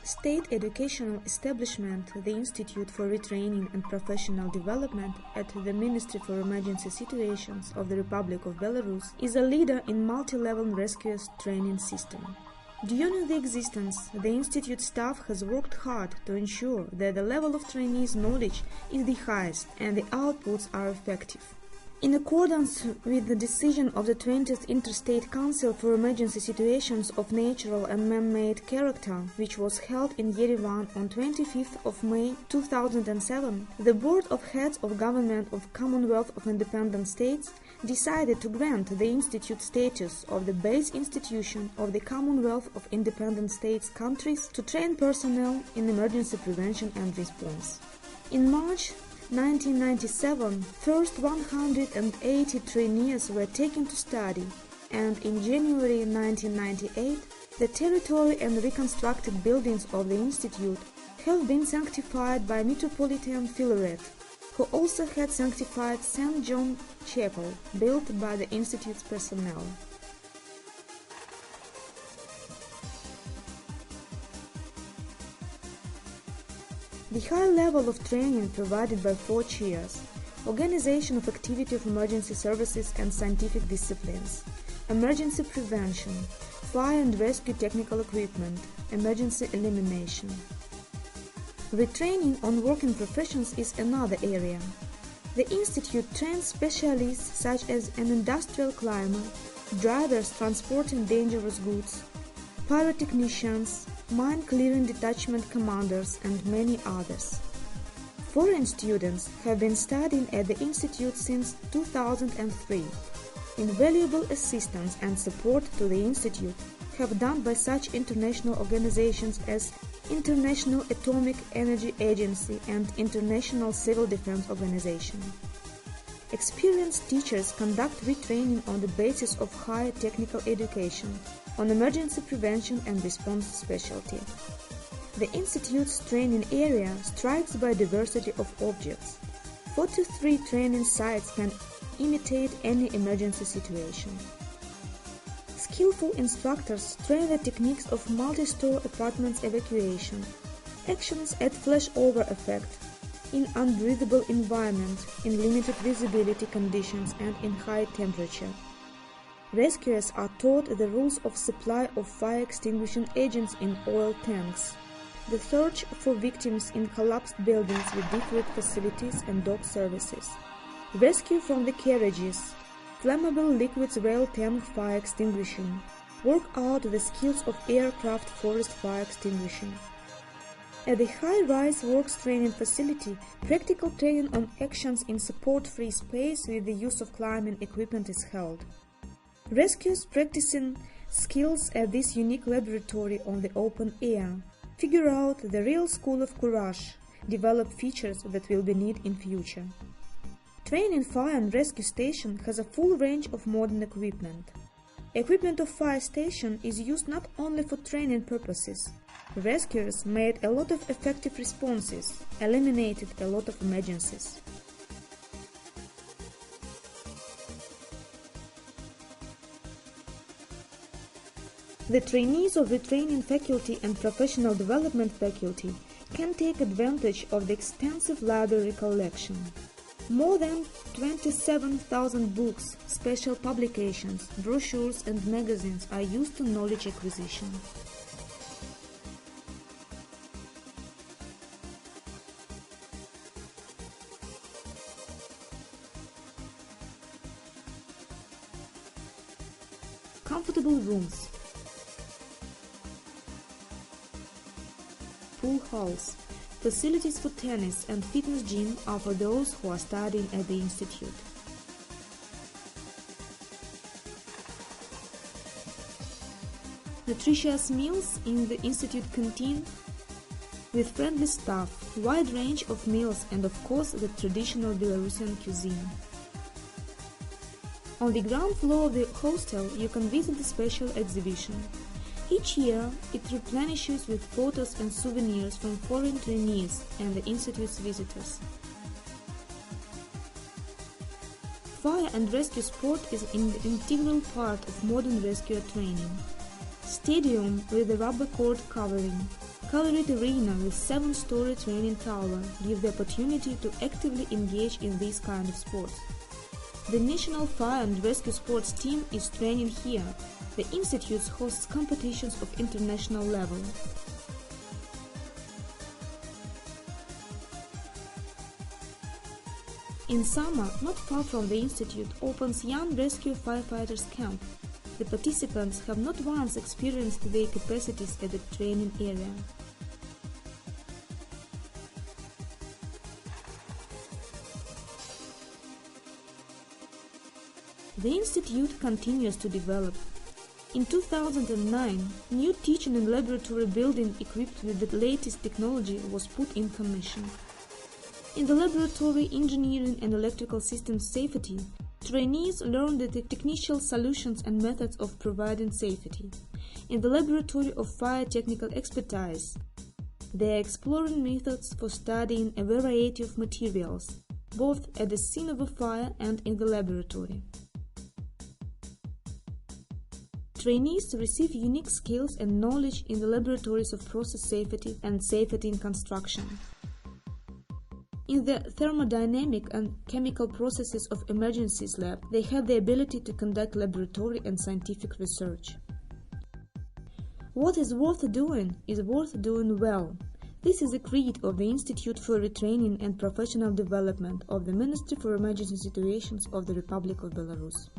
State educational establishment, the Institute for Retraining and Professional Development at the Ministry for Emergency Situations of the Republic of Belarus, is a leader in multi-level rescuers training system. During the existence, the Institute staff has worked hard to ensure that the level of trainees' knowledge is the highest and the outputs are effective. In accordance with the decision of the 20th Interstate Council for Emergency Situations of Natural and Man-Made Character, which was held in Yerevan on 25th of May 2007, the Board of Heads of Government of Commonwealth of Independent States decided to grant the Institute status of the base institution of the Commonwealth of Independent States countries to train personnel in emergency prevention and response. In March 1997, first 180 trainees were taken to study, and in January 1998, the territory and reconstructed buildings of the Institute have been sanctified by Metropolitan Filaret, who also had sanctified St. John Chapel, built by the Institute's personnel. The high level of training provided by 4 chairs, organization of activity of emergency services and scientific disciplines, emergency prevention, fire and rescue technical equipment, emergency elimination. Retraining on working professions is another area. The Institute trains specialists such as an industrial climber, drivers transporting dangerous goods, pyrotechnicians, mine-clearing detachment commanders, and many others. Foreign students have been studying at the Institute since 2003. Invaluable assistance and support to the Institute have done by such international organizations as International Atomic Energy Agency and International Civil Defense Organization. Experienced teachers conduct retraining on the basis of higher technical education on emergency prevention and response specialty. The Institute's training area strikes by diversity of objects. 43 training sites can imitate any emergency situation. Skillful instructors train the techniques of multi-store apartments evacuation, actions at flashover effect, in unbreathable environment, in limited visibility conditions and in high temperature. Rescuers are taught the rules of supply of fire extinguishing agents in oil tanks, the search for victims in collapsed buildings with different facilities and dog services, rescue from the carriages, flammable liquids rail tank fire extinguishing, work out the skills of aircraft forest fire extinguishing. At the high-rise works training facility, practical training on actions in support-free space with the use of climbing equipment is held. Rescuers practicing skills at this unique laboratory on the open air figure out the real school of courage, develop features that will be needed in future. Training fire and rescue station has a full range of modern equipment. Equipment of fire station is used not only for training purposes. Rescuers made a lot of effective responses, eliminated a lot of emergencies. The trainees of retraining faculty and professional development faculty can take advantage of the extensive library collection. More than 27,000 books, special publications, brochures and magazines are used to knowledge acquisition. Comfortable rooms, pool halls, facilities for tennis and fitness gym are for those who are studying at the Institute. Nutritious meals in the Institute canteen with friendly staff, wide range of meals and of course the traditional Belarusian cuisine. On the ground floor of the hostel you can visit the special exhibition. Each year, it replenishes with photos and souvenirs from foreign trainees and the Institute's visitors. Fire and rescue sport is an integral part of modern rescue training. Stadium with a rubber court covering, Colored Arena with 7-story training tower give the opportunity to actively engage in this kind of sports. The National Fire and Rescue Sports team is training here. The institute hosts competitions of international level. In summer, not far from the institute, opens Young Rescue Firefighters Camp. The participants have not once experienced their capacities at the training area. The institute continues to develop. In 2009, new teaching and laboratory building equipped with the latest technology was put in commission. In the laboratory engineering and electrical systems safety, trainees learn the technical solutions and methods of providing safety. In the laboratory of fire technical expertise, they are exploring methods for studying a variety of materials, both at the scene of a fire and in the laboratory. Trainees receive unique skills and knowledge in the laboratories of process safety and safety in construction. In the thermodynamic and chemical processes of emergencies lab, they have the ability to conduct laboratory and scientific research. What is worth doing is worth doing well. This is a creed of the Institute for Retraining and Professional Development of the Ministry for Emergency Situations of the Republic of Belarus.